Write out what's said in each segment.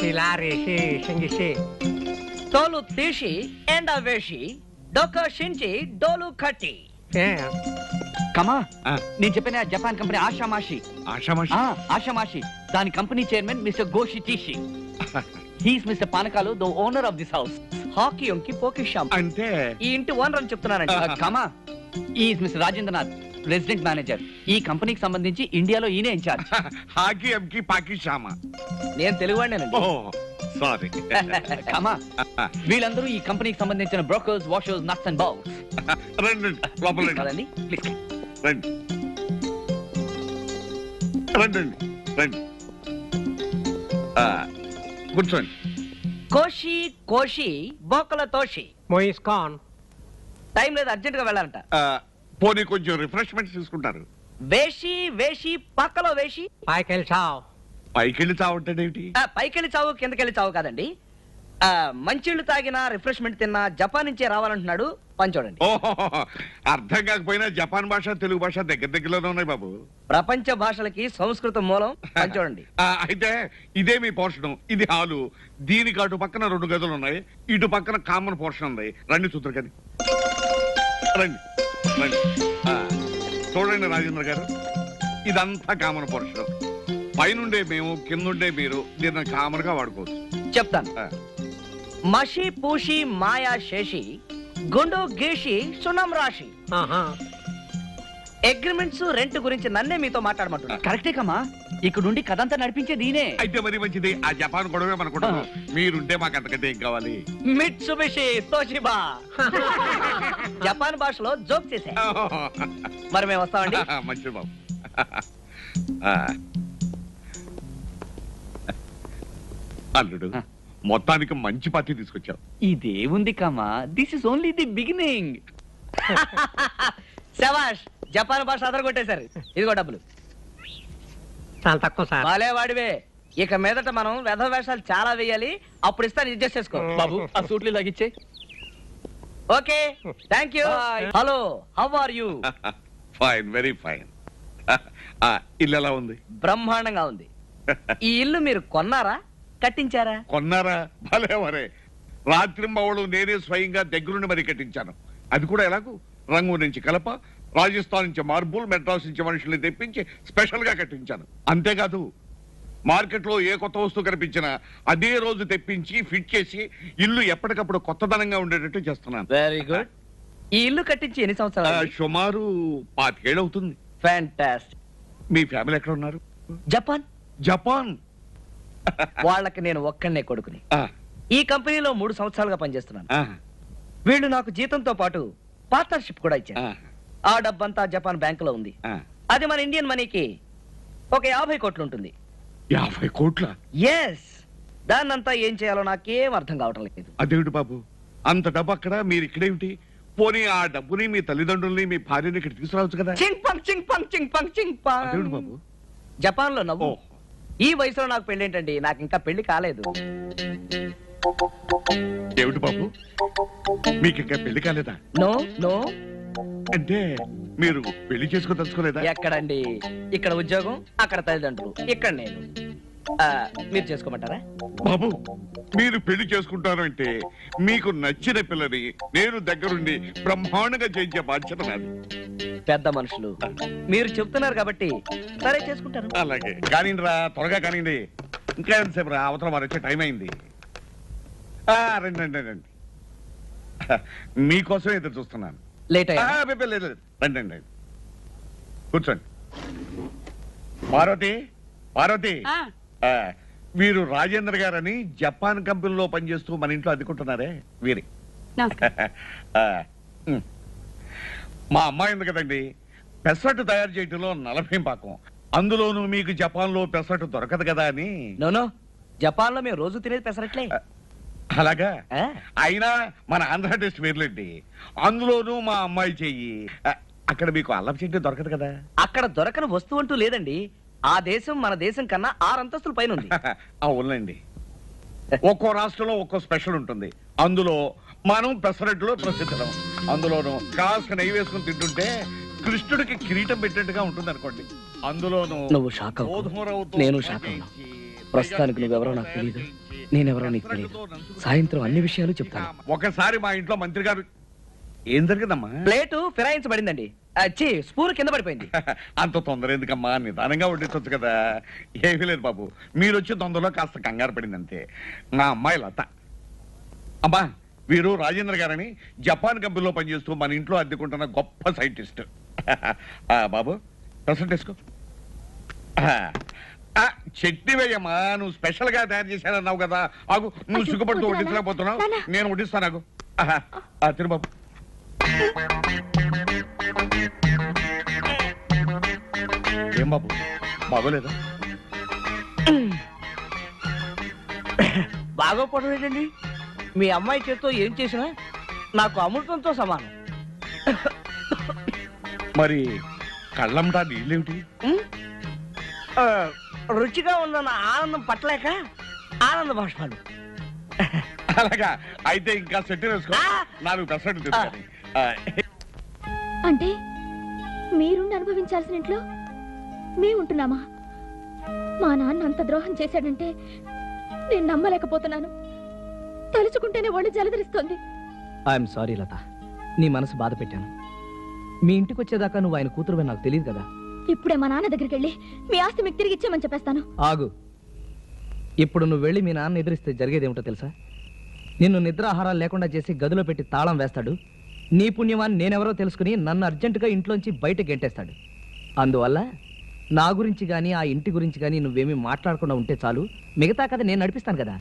Rishi, la, rishi, shingishi. తోలు తీసి ఎండ వేసి డొక్క షించి డోలు కట్టి. Yeah. కమా నేను చెప్పిన జపాన్ కంపెనీ ఆషామాషి దాని కంపెనీ చైర్మన్ మిస్టర్ గోషి టీషి. He's mister Panakalu the owner of this house. హాకీ ఒంకి పోకిషాం అంటే ఈ ఇంటి ఓనర్ అని చెప్తున్నానండి. కమా is mister Rajendranath resident manager. ఈ కంపెనీకి సంబంధించి ఇండియాలో ఈయనే ఇన్ఛార్జ్. హాకీ ఎంకి పాకిషామా. నేను తెలుగువాడినండి. సారీ. కమా వీళ్ళందరూ ఈ కంపెనీకి సంబంధించిన brokers, washers, nuts and bolts. రండి లోపల కదండి ప్లీజ్ రండి రండి రండి కూర్చోండి. కోషి కోషి బోకల తోషి. Moise Khan. టైం లేదు, అర్జెంట్ గా వెళ్ళాలంట. పోనీ కొంచెం రిఫ్రెష్మెంట్స్ తీసుకుంటారు. వేషి వేషి పక్కలో వేషి. Michael Chow. పైకెళ్ళి చావుంటాడేమిటి? పైకెళ్ళి చావు కిందకెళ్ళి చావు కాదండి. మంచిళ్ళు తాగినా రిఫ్రెష్మెంట్ తిన్నా జపాన్ నుంచే రావాలంటున్నాడు. పని చూడండి. ఓహో, అర్థం కాకపోయినా జపాన్ భాష తెలుగు భాష దగ్గర దగ్గరలోనే ఉన్నాయి బాబు. ప్రపంచ భాషలకి సంస్కృతం మూలం. పని చూడండి. అయితే ఇదే మీ పోర్షన్. ఇది హాలు. దీనికి అటు పక్కన 2 గదులు ఉన్నాయి, ఇటు పక్కన కామన్ పోర్షన్ ఉంది. రండి చూద్దరు కానీ రండి రండి. చూడండి రాజేంద్ర గారు, ఇదంతా కామన్ పోర్షన్. పైనుండే మేము, కిందుండే మీరు దీన్ని కామన్ గా వాడుకోవచ్చు. చెప్తాను. మషి పూషి మాయా శేషి గుండు గీషి సున్నం రాశి. అగ్రిమెంట్స్ రెంట్ గురించి నన్నే మీతో మాట్లాడమంటున్నా. కరెక్టే కమా, ఇక్కడుండి కథంతా నడిపించేది ఈయనే. అయితే మరి మంచిది. ఆ జపాన్ గొడవే మనకుంటాం. మీరుంటే మాకు అంతకంటే ఏం కావాలి? Mitsubishi Toshiba. జపాన్ భాషలో జోక్ చేసా. మరి మేము వస్తామండి. మంచిది బాబు. అల్లుడు, మొత్తానికి మంచి పార్టీ తీసుకొచ్చావు. ఇదేముంది కమా, this is only the beginning. శభాష్, జపాన్ భాష అదరగొట్టేశారు. ఇదిగో డబ్బులు. చాలా తక్కువ సార్. బాలే వాడివే. ఇక మీదట మనం వెధ వేషాలు చాలా వేయాలి. అప్పుడు ఇస్తాను, అడ్జస్ట్ చేసుకో. బాబు ఆ సూట్లు లాగిచ్చే. Okay, thank you. Hello, how are you? Fine, very fine. ఇల్లు ఎలా ఉంది? బ్రహ్మాండంగా ఉంది. ఈ ఇల్లు మీరు కొన్నారా, కట్టించారా? కొన్నారా? భలే వరే. రాత్రింబవళ్ళు నేనే స్వయంగా దగ్గరుండి మరి కట్టించాను. అది కూడా ఎలాగూ రంగు నుంచి కలప, రాజస్థాన్ నుంచి మార్బుల్, మెడ్రాస్ నుంచి మనుషుల్ని తెప్పించి స్పెషల్ గా కట్టించాను. అంతేకాదు, మార్కెట్ లో ఏ కొత్త వస్తువు కనిపించినా అదే రోజు తెప్పించి ఫిట్ చేసి ఇల్లు ఎప్పటికప్పుడు కొత్తదనంగా ఉండేటట్టు చేస్తున్నాను. Very good. ఈ ఇల్లు కట్టించి ఎన్ని సంవత్సరాలు? సుమారు 25 ఏళ్ళు అవుతుంది. ఫ్యాంటాస్టిక్. మీ ఫ్యామిలీ ఎక్కడ ఉన్నారు? జపాన్. జపాన్. వాళ్ళకి నేను ఒక్కనే కొడుకుని. ఈ కంపెనీలో 3 సంవత్సరాలుగా పనిచేస్తున్నాను. వీళ్ళు నాకు జీతంతో పాటు పార్ట్నర్షిప్ కూడా ఇచ్చారు. ఆ డబ్బంతా జపాన్ బ్యాంకులో ఉంది. అది మన ఇండియన్ మనీకి ఒక 50 కోట్లు ఉంటుంది. 50 కోట్ల? ఎస్. దాన్నంతా ఏం చేయాలో నాకేం అర్థం కావటం లేదు. అదేమిటి బాబు, అంత డబ్బు అక్కడ, మీరు ఇక్కడేమిటి? పోనీ ఆ డబ్బుని మీ తల్లిదండ్రుల్ని, మీ భార్యని ఇక్కడ తీసుకురావచ్చు కదా. చింగ్ పంగ్ చింగ్ పంగ్ చింగ్ పంగ్ చింగ్ పంగ్. అదేమిటి బాబు? జపాన్ లో నవ్వు. ఈ వయసులో నాకు పెళ్లి ఏంటండి? నాకు ఇంకా పెళ్లి కాలేదు. ఏమిటి బాబు, మీకు ఇంకా పెళ్లి కాలేదా? No no. అంటే మీరు పెళ్లి చేసుకోదలుచుకోలేదా? ఎక్కడండి, ఇక్కడ ఉద్యోగం, అక్కడ తల్లిదండ్రులు, ఇక్కడ నేను. మీరు చేసుకోమంటారా? బాబు, మీరు పెళ్లి చేసుకుంటారు అంటే మీకు నచ్చిన పిల్లని నేను దగ్గరుండి బ్రహ్మాండంగా చేయించే బాధ్యత నాది. పెద్ద మనుషులు మీరు చెప్తున్నారు కాబట్టి సరే చేసుకుంటారు. అలాగే కానివ్వండి రా, త్వరగా కానివ్వండి. ఇంకా ఎంతసేపు రా, అవతల వారు వచ్చే టైం అయింది. రండి రండి రండి, మీకోసం ఎదురు చూస్తున్నాను. లేట్ అయ్యా? రండి రండి రండి, కూర్చోండి. పార్వతి, పార్వతి, వీరు రాజేంద్ర గారని జపాన్ కంపెనీలో పనిచేస్తూ మన ఇంట్లో అద్దుకుంటున్నారే వీరి. మా అమ్మాయి ఉంది కదండి, పెసరట్టు తయారు చేయటంలో 40 పాకం. అందులోనూ మీకు జపాన్ లో పెసరట్టు దొరకదు కదా అని. నోనో, జపాన్ లో మేము రోజు తినేది పెసరట్లే. అలాగా? అయినా మన ఆంధ్ర టెస్ట్ వేర్లేండి. అందులోనూ మా అమ్మాయి చెయ్యి. అక్కడ మీకు అల్లం చెట్టు దొరకదు కదా. అక్కడ దొరకని వస్తువు అంటూ లేదండి. ఆ దేశం మన దేశం కన్నా 6 అంతస్తుల పైన ఉంది. అవునండి, ఒక్కో రాష్ట్రంలో ఒక్కో స్పెషల్ ఉంటుంది. అందులో మనం పెసరట్టులో ప్రసిద్ధం. అందులోనూ కాస్త నెయ్యి వేసుకుని తింటుంటే కృష్ణుడికి కిరీటం పెట్టినట్టుగా ఉంటుంది అనుకోండి. అందులోనూ నువ్వు షాక్ అవ్వు, నేను షాక్ అవ్వను. ప్రస్తుతానికి నువ్వెవరో నాకు తెలియదు. నేనెవరో నీకు తెలియదు. సాయంత్రం అన్ని విషయాలు చెప్తాను. ఒకసారి మా ఇంట్లో మంత్రి గారు ఏం జరిగిందమ్మా? ప్లేటు ఫిరాయించబడిందండి. అచ్చి స్పూన్ కింద పడిపోయింది. అంత తొందర ఎందుకమ్మా? నిదానంగా వడ్డించవచ్చు కదా. ఏమీ లేదు బాబు, మీరు వచ్చే తొందరలో కాస్త కంగారు పడింది అంతే. నా అమ్మాయి లత. అమ్మా, వీరు రాజేంద్ర గారని జపాన్ కంపెనీలో పనిచేస్తూ మన ఇంట్లో అద్దెకుంటున్న గొప్ప సైంటిస్ట్. బాబు ప్రసెంట్ వేసుకో. చట్నీ వేయమ్మా, నువ్వు స్పెషల్ గా తయారు చేశానన్నావు కదా. ఆగు, నువ్వు సిగ్గుపడుతూ వడ్డించలేకపోతున్నావు, నేను వడ్డిస్తాను. ఆగు. తిరుబాబు. ఏం బాబు, బాగోలేదా? బాగోపోవడం ఏంటండి? మీ అమ్మాయి చేత్తో ఏం చేసినా నాకు అమృతంతో సమానం. మరి కళ్ళంటా నీళ్ళేమిటి? రుచిగా ఉన్న ఆనందం పట్టలేక ఆనంద భాష్పాలు. అలాగా, అయితే ఇంకా సెట్ వేసుకో. 4 పెసరట్టు తిరుగుతాయి. అంటే మీరుండి అనుభవించాల్సిన ఇంట్లో మేముంటున్నామా? మా నాన్న అంత ద్రోహం చేశాడంటే నేను నమ్మలేకపోతున్నాను. తలుచుకుంటేనే ఒళ్ళు జలధరిస్తోంది. ఐఎమ్ సారీ లత, నీ మనసు బాధ పెట్టాను. మీ ఇంటికి వచ్చేదాకా నువ్వు ఆయన కూతురువని నాకు తెలియదు కదా. ఇప్పుడే మా నాన్న దగ్గరికి వెళ్ళి మీ ఆస్తి మీకు తిరిగి ఇచ్చేమని చెప్పేస్తాను. ఆగు. ఇప్పుడు నువ్వు వెళ్ళి మీ నాన్న ఎదురిస్తే జరిగేదేమిటో తెలుసా? నిన్ను నిద్రాహారాలు లేకుండా చేసి గదిలో పెట్టి తాళం వేస్తాడు. నీ పుణ్యమాన్ని నేనెవరో తెలుసుకుని నన్ను అర్జెంటుగా ఇంట్లోంచి బయటకు గెంటేస్తాడు. అందువల్ల నా గురించి కానీ ఆ ఇంటి గురించి కానీ నువ్వేమీ మాట్లాడకుండా ఉంటే చాలు. మిగతా కథ నేను నడిపిస్తాను కదా.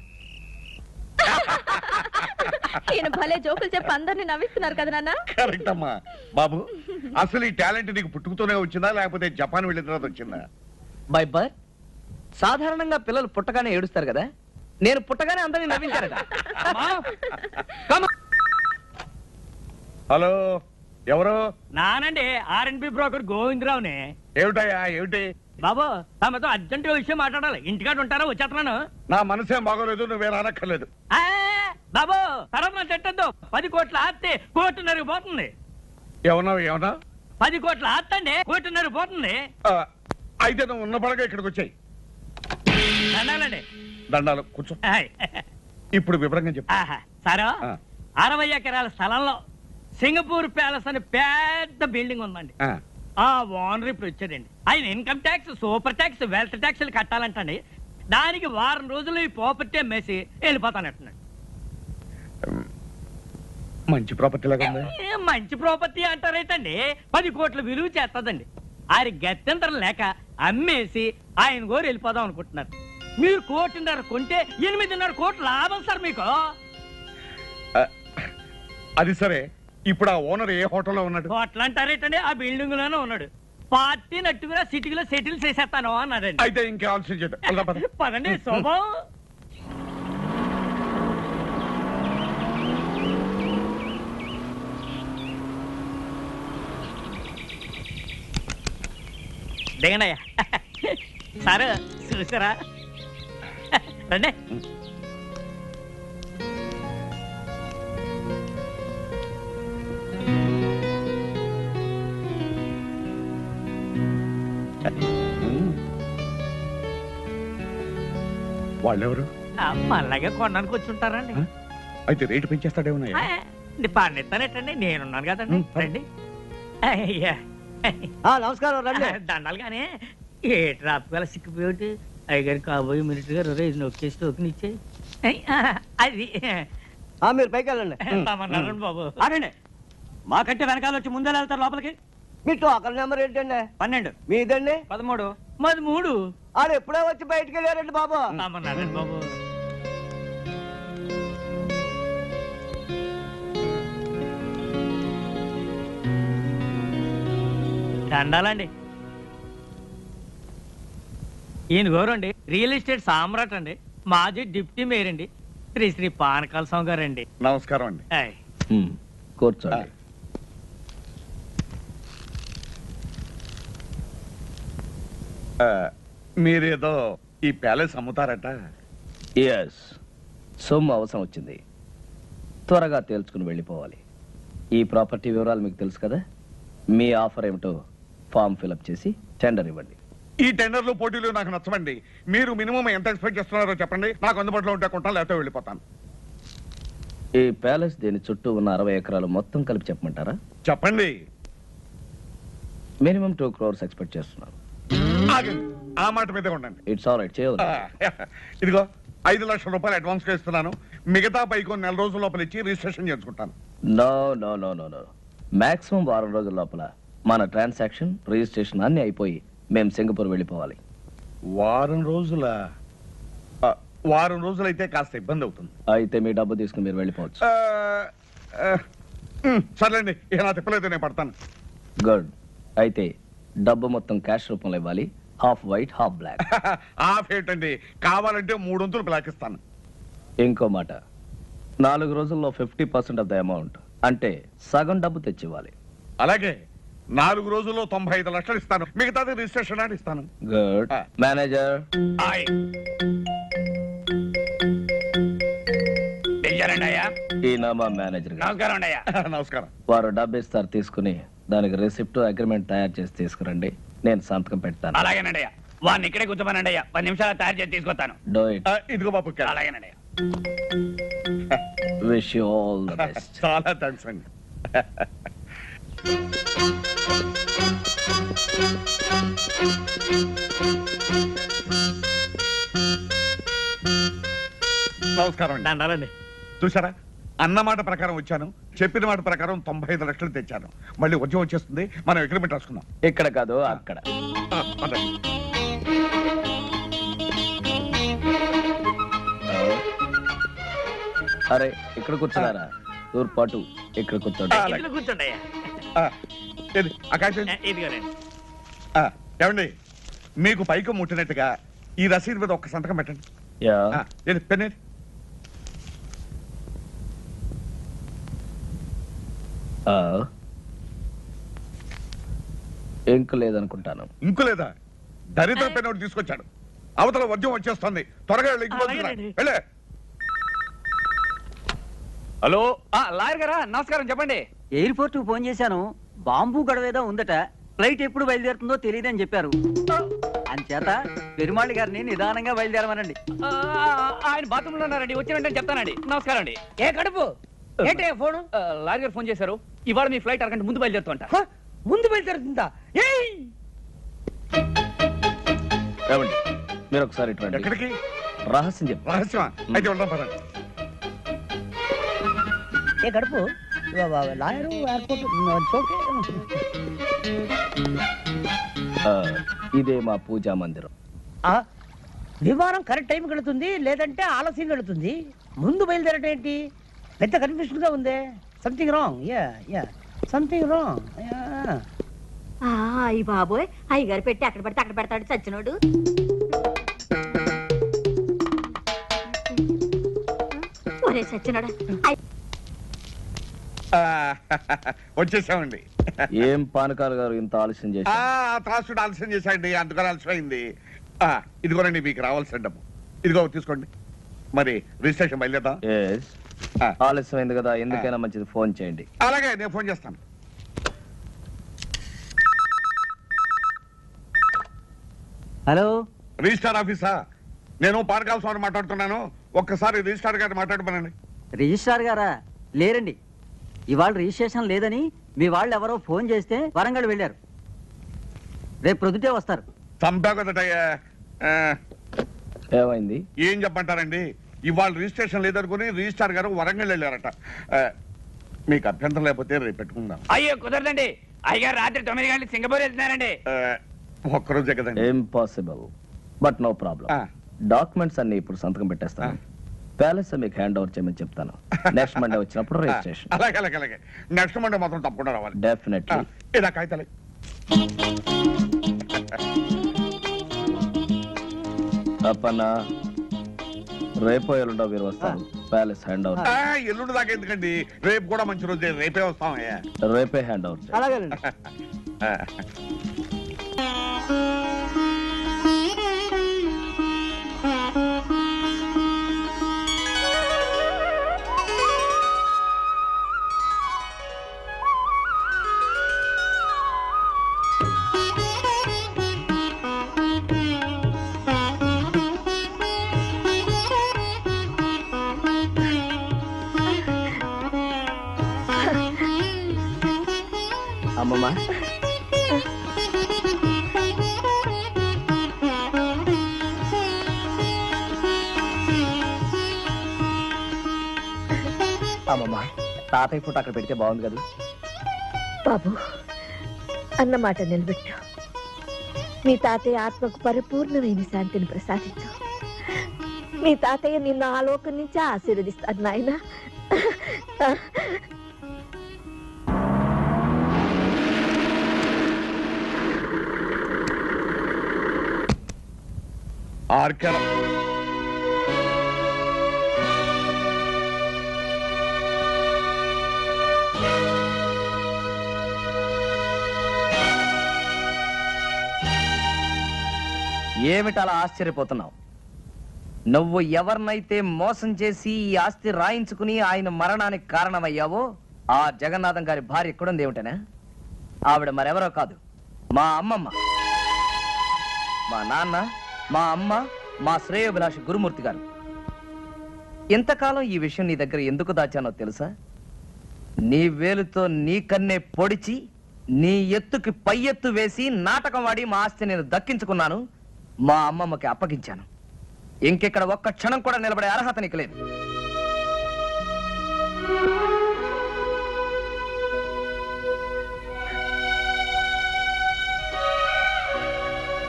ఈయన భలే జోకులు చెప్పి అందరినీ నవ్విస్తున్నారు కదా నాన్న. కరెక్ట్ అమ్మా. బాబు, అసలు ఈ టాలెంట్ నీకు పుట్టుకుతూనే వచ్చిందా లేకపోతే జపాన్ వెళ్ళిన తర్వాత వచ్చిందా? By birth. సాధారణంగా పిల్లలు పుట్టగానే ఏడుస్తారు కదా, నేను పుట్టగానే అందరినీ నవ్వించారట. హలో, ఎవరు? నానండి, R&B బ్రోకర్ గోవిందరావుని. ఏమిటయ్యా, ఏమిటి? బాబు, తమతో అర్జెంట్ విషయం మాట్లాడాలి. ఇంటికాడ ఉంటారా? వచ్చేస్తున్నాను. నా మనసేం బాగోలేదు, నువ్వే రానక్కర్లేదు. బాబు, తర్వాత చెట్టద్దు. 10 కోట్ల ఆస్తి 1.5 కోటి పోతుంది. ఏమన్నావు? ఏమన్నా? 10 కోట్ల ఆస్తి అండి 1.5 కోటి పోతుంది. అయితే నువ్వు ఉన్న పడగా ఇక్కడికి వచ్చాయి. దండాలండి. దండాలు. కూర్చో. ఇప్పుడు వివరంగా చెప్పు. సరే, 60 ఎకరాల స్థలంలో సింగపూర్ ప్యాలెస్ అని పెద్ద బిల్డింగ్ ఉందండి. ఆ ఓనర్ ఇప్పుడు వచ్చాడండి. ఆయన income tax, super tax, wealth ట్యాక్స్లు కట్టాలంటండి. దానికి వారం రోజులు ఈ ప్రాపర్టీ అమ్మేసి వెళ్ళిపోతానంటున్నాడు. మంచి ప్రాపర్టీ లాగా ఉంది. మంచి ప్రాపర్టీ అంటారేటండి, 10 కోట్ల విలువ చేస్తుందండి. ఆయన గత్యంతరం లేక అమ్మేసి ఆయన గోరు వెళ్ళిపోదాం అనుకుంటున్నారు. మీరు 1.5 కోటి కొంటే 8.5 కోట్ల లాభం సార్ మీకు. అది సరే, ఇప్పుడు ఆ ఓనర్ ఏ హోటల్లో ఉన్నాడు? హోటల్ అంటారేటండి, ఆ బిల్డింగ్ లోనే ఉన్నాడు. పార్టీ నట్టుగా సిటీలో సెటిల్ చేసేస్తాను అన్నాడండి. అయితే ఇంకా ఆలోచన చేద్దాం. పదండి శోభం. దిగండియ్యా. సార్ చూసారా? రండి. వాళ్ళెవరు? మళ్ళాగే కొనడానికి వచ్చి ఉంటారండి. అయితే రేటు పెంచేస్తాడేమన్నా? పండిస్తానేటండి, నేనున్నాను కదండి. రండి. అయ్యా నమస్కారం. రండి. దండాలు కానీ ఏ ట్రాఫిక్ వల్ల సిక్కిపోయి అయ్యగారి కాబోయే మినిస్టర్ గారు రేజ్ నొక్కేసి టోకెన్ ఇచ్చాయి. అది మీరు పైకి వెళ్ళండి. తమన్నారండి బాబు. ఆగండి, మాకంటే వెనకాల వచ్చి ముందే వెళ్తారు లోపలికి. మీ టోకన్ నెంబర్ ఏంటండి? 12. మీదండి? 13. మాది 3. ఆడు ఎప్పుడో వచ్చి బయటికి వెళ్ళారండి బాబు. తమన్నారండి బాబు. దండాలండి. ఈయన గోరండి రియల్ ఎస్టేట్ సామ్రాట్ అండి, మాజీ డిప్యూటీ మేయర్ అండి, శ్రీ శ్రీ పానకాల స్వామి గారండి. నమస్కారం అండి. కూర్చోండి. మీరేదో ఈ ప్యాలెస్ అమ్ముతారట? ఎస్, సొమ్ము అవసరం వచ్చింది. త్వరగా తేల్చుకుని వెళ్ళిపోవాలి. ఈ ప్రాపర్టీ వివరాలు మీకు తెలుసు కదా. మీ ఆఫర్ ఏమిటో ఫామ్ ఫిలప్ చేసి టెండర్ ఇవ్వండి. ఈ టెండర్లు పోటీలు నాకు నచ్చవండి. మీరు మినిమం ఎంత ఎక్స్పెక్ట్ చేస్తున్నారో చెప్పండి. నాకు అందుబాటులో ఉంటే కొంటాను, లేకపోతే వెళ్ళిపోతాను. ఈ ప్యాలెస్ దీని చుట్టూ ఉన్న 60 ఎకరాలు మొత్తం కలిపి చెప్పమంటారా? చెప్పండి. మినిమం 2 crores ఎక్స్పెక్ట్ చేస్తున్నాను. ఆగండి, ఆ మాట మీద ఉండండి. ఇట్స్ ఆల్ రైట్, చేయదు. ఇదిగో 5 లక్షల రూపాయలు అడ్వాన్స్ గా ఇస్తున్నాను. మిగతా పైకి కొన్ని నెల రోజుల లోపల ఇచ్చి రిజిస్ట్రేషన్ చేసుకుంటాను. No no no no no maximum 1 వారం రోజుల లోపల మన ట్రాన్సాక్షన్ రిజిస్ట్రేషన్ అన్ని అయిపోయి మేము సింగపూర్ వెళ్ళిపోవాలి. వారం రోజులైతే కాస్త ఇబ్బంది అవుతుంది. అయితే మీ డబ్బు తీసుకుని మీరు వెళ్ళిపోవచ్చు. సర్లేండి, ఇక నా తిప్పలేదు, నేను పడతాను. గుడ్. అయితే డబ్బు మొత్తం క్యాష్ రూపంలో ఇవ్వాలి. Half white half black. Half ఏంటండి, కావాలంటే 3 వంతులు బ్లాక్ ఇస్తాను. ఇంకో మాట, 4 రోజుల్లో 50% ఆఫ్ ద అమౌంట్, అంటే సగం డబ్బు తెచ్చివ్వాలి. అలాగే 4 రోజుల్లో 95 లక్షలు ఇస్తాను. మిగతాది రిజిస్ట్రేషన్ అని ఇస్తాను. గుడ్. మేనేజర్ ఈయన మా మేనేజర్ గారు. నమస్కారం. వారు డబ్బు ఇస్తారు, తీసుకుని దానికి రిసిప్ట్ అగ్రిమెంట్ తయారు చేసి తీసుకురండి. నేను సంతకం పెడతాను. అలాగేనండి అయ్యా. వాడిని ఇక్కడే కూర్చోమనండి అయ్యా. 10 నిమిషాలు తయారు చేసి తీసుకొస్తాను. Do it. ఇదిగో బాబు. అలాగేనండి అయ్యా. Wish you all the best. చాలా థ్యాంక్స్ అండి. నమస్కారం అండి. దండాలండి. చూసారా, అన్నమాట ప్రకారం వచ్చాను, చెప్పిన మాట ప్రకారం 95 లక్షలు తెచ్చాను. మళ్ళీ ఉద్యోగం వచ్చేస్తుంది, మనం అగ్రిమెంట్ రాసుకుందాం. ఇక్కడ కాదు, అక్కడ. అదే. అరే, ఇక్కడ కూర్చున్నారా? తూర్పాటు ఇక్కడ కూర్చోండి. ఇందులో కూర్చోండి అయ్యా. ఏది, ఆ కాగితం? ఇదిగోనండి. ఏమండి, మీకు పైకి ముట్టినట్టుగా ఈ రసీదు మీద ఒక్క సంతకం పెట్టండి. యా. ఏది, పెన్ ఏది? ఇంకు లేదనుకుంటాను. ఇంకు లేదా? దరిద్ర పెన్ ఒకటి తీసుకొచ్చాడు. అవతల వద్యం వచ్చేస్తుంది, త్వరగా వెళ్ళి ఇంటికి పంపించరా. అలాగేనండి. వెళ్ళే. హలో, లాయర్ గారా, నమస్కారం. చెప్పండి. ఎయిర్పోర్ట్ కు ఫోన్ చేశాను. బాంబు గడవేదో ఉందట. ఫ్లైట్ ఎప్పుడు బయలుదేరుతుందో తెలియదని చెప్పారు. అంచేత పెరుమాళి గారిని నిదానంగా బయలుదేరమనండి. ఆయన బాత్రూమ్ లో ఉన్నారండి, వచ్చిన వెంటనే చెప్తానండి. నమస్కారం అండి. ఏ కడుపు ఏంటే ఫోను? లాయర్ గారు ఫోన్ చేశారు. ఇవాళ మీ ఫ్లైట్ అరగంట ముందు బయలుదేరుతుంట. ముందు బయలుదేరుతుందా? ఏమండి, మీరు ఒకసారి ఇటు రండి. ఎక్కడికి? రహస్యం చెప్పు. రహస్యమా? అయితే వెళ్దాం పదండి. ఏ కడుపు లాయరు ఎయిర్పోర్ట్ ఇదే మా పూజా మందిరం. విమానం కరెక్ట్ టైంకి వెళుతుంది, లేదంటే ఆలస్యం వెళుతుంది. ముందు బయలుదేరటం ఏంటి? పెద్ద కన్ఫ్యూషన్ గా ఉందే. Something wrong. Something wrong. అయ్యి బాబోయ్, అయ్యగారు పెట్టి అక్కడ పడితే అక్కడ పెడతాడు చచ్చినోడు. ఒరే చచ్చినోడా. వచ్చేసామండి. ఏం పానకాలు గారు ఇంత ఆలస్యం చేసి? త్రాసుడు ఆలస్యం చేశాండి, అందుకని ఆలస్యమైంది. ఇదిగోనండి మీకు రావాల్సిన డబ్బు. ఇదిగో తీసుకోండి. మరి రిజిస్ట్రేషన్ బయలుదేద్దాం. ఆలస్యమైంది కదా, ఎందుకైనా మంచిది ఫోన్ చేయండి. అలాగే, నేను ఫోన్ చేస్తాను. హలో, రిజిస్టార్ ఆఫీసా? నేను పానకాల స్వామి మాట్లాడుతున్నాను. ఒక్కసారి రిజిస్టార్ గారిని మాట్లాడమనండి. రిజిస్ట్రార్ గారా? లేరండి, ఇవాళ రిజిస్ట్రేషన్ లేదని మీ వాళ్ళు ఎవరో ఫోన్ చేస్తే వరంగల్ వెళ్ళారు. రేపు ప్రొద్దుటే వస్తారు. చంపా కదటయ్యా. ఏమైంది? ఏం చెప్పంటారండి, ఇవాళ రిజిస్ట్రేషన్ లేదనుకుని రిజిస్టార్ గారు వరంగల్ వెళ్ళారట. మీకు అభ్యంతరం లేకపోతే రేపు పెట్టుకుందాం. అయ్యో కుదరదండి, అయ్యగారు రాత్రి 9 గంటలకు సింగపూర్ వెళ్తున్నారండి. ఒక్కరోజే కదండి. Impossible, but no problem. Documents అన్ని ఇప్పుడు సంతకం పెట్టేస్తాను. ప్యాలెస్ మీకు హ్యాండ్ ఓవర్ చేయమని చెప్తాను. నెక్స్ట్ మండే వచ్చినప్పుడు రిజిస్ట్రేషన్. అలాగే అలాగే అలాగే. నెక్స్ట్ మండే మాత్రం తప్పకుండా రావాలి. డెఫినెట్లీ. ఇలా కాగితాలే. అప్పన్నా, రేపో ఎల్లుండో మీరు వస్తారు. Palace hand over. ఎల్లుండి దాకా ఎందుకండి, రేపు కూడా మంచి రోజే. రేపే వస్తాం. రేపే హ్యాండ్ ఓవర్. అలాగేనండి. అమ్మమ్మ అమ్మమ్మ తాతయ్య ఫోటో అక్కడ పెడితే బాగుంది కదా బాబు అన్నమాట నిలబెట్టు. మీ తాతయ్య ఆత్మకు పరిపూర్ణమైన శాంతిని ప్రసాదించు. మీ తాతయ్య నిన్ను ఆ లోకం నుంచి ఆశీర్వదిస్తాడు నాయన. ఆర్కరం ఏమిటలా ఆశ్చర్యపోతున్నావు? నువ్వు ఎవరినైతే మోసం చేసి ఈ ఆస్తి రాయించుకుని ఆయన మరణానికి కారణమయ్యావో ఆ జగన్నాథం గారి భార్య ఎక్కడుంది ఏమిటనా? ఆవిడ మరెవరో కాదు, మా అమ్మమ్మ. మా నాన్న, మా అమ్మ, మా శ్రేయోభిలాషి గురుమూర్తి గారు. ఇంతకాలం ఈ విషయం నీ దగ్గర ఎందుకు దాచానో తెలుసా? నీ వేలుతో నీ కన్నే పొడిచి నీ ఎత్తుకి పై ఎత్తు వేసి నాటకం వాడి మా ఆస్తి నేను దక్కించుకున్నాను, మా అమ్మమ్మకి అప్పగించాను. ఇంకెక్కడ ఒక్క క్షణం కూడా నిలబడే అర్హత నీకు లేదు.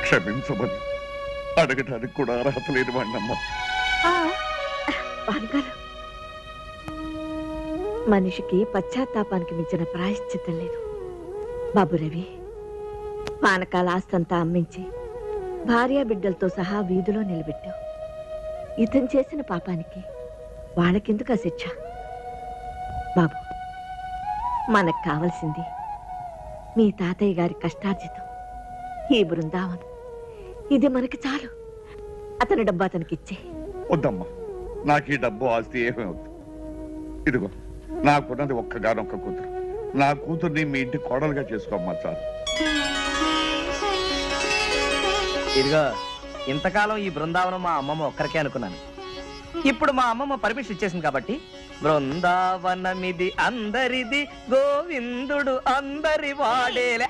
క్షమించమని అడగటానికి కూడా అర్హత లేని వాడినమ్మా. మనిషికి పశ్చాత్తాపానికి మించిన ప్రాయశ్చిత్తం లేదు బాబు రవి. పానకాల ఆస్తంతా అమ్మించి భార్య బిడ్డలతో సహా వీధిలో నిలబెట్టావు. ఇతను చేసిన పాపానికి వాళ్ళకెందుకు ఆ శిక్ష? బాబు, మనకు కావలసింది మీ తాతయ్య గారి కష్టార్జితం, ఈ బృందావనం. ఇది మనకి చాలు. అతని డబ్బు అతనికి ఇచ్చే. వద్దమ్మా, నాకు ఈ డబ్బు ఆస్తి ఏమీ వద్దు. ఇదిగో నాకున్నది ఒక్కగానొక్క కూతురు. నా కూతుర్ని మీ ఇంటి కోడలుగా చేసుకోమ్మా చాలు. ఇదిగో ఇంతకాలం ఈ బృందావనం మా అమ్మమ్మ ఒక్కరికే అనుకున్నాను. ఇప్పుడు మా అమ్మమ్మ పర్మిషన్ ఇచ్చేసింది కాబట్టి బృందావనమిది అందరిది, గోవిందుడు అందరి వాడేలే.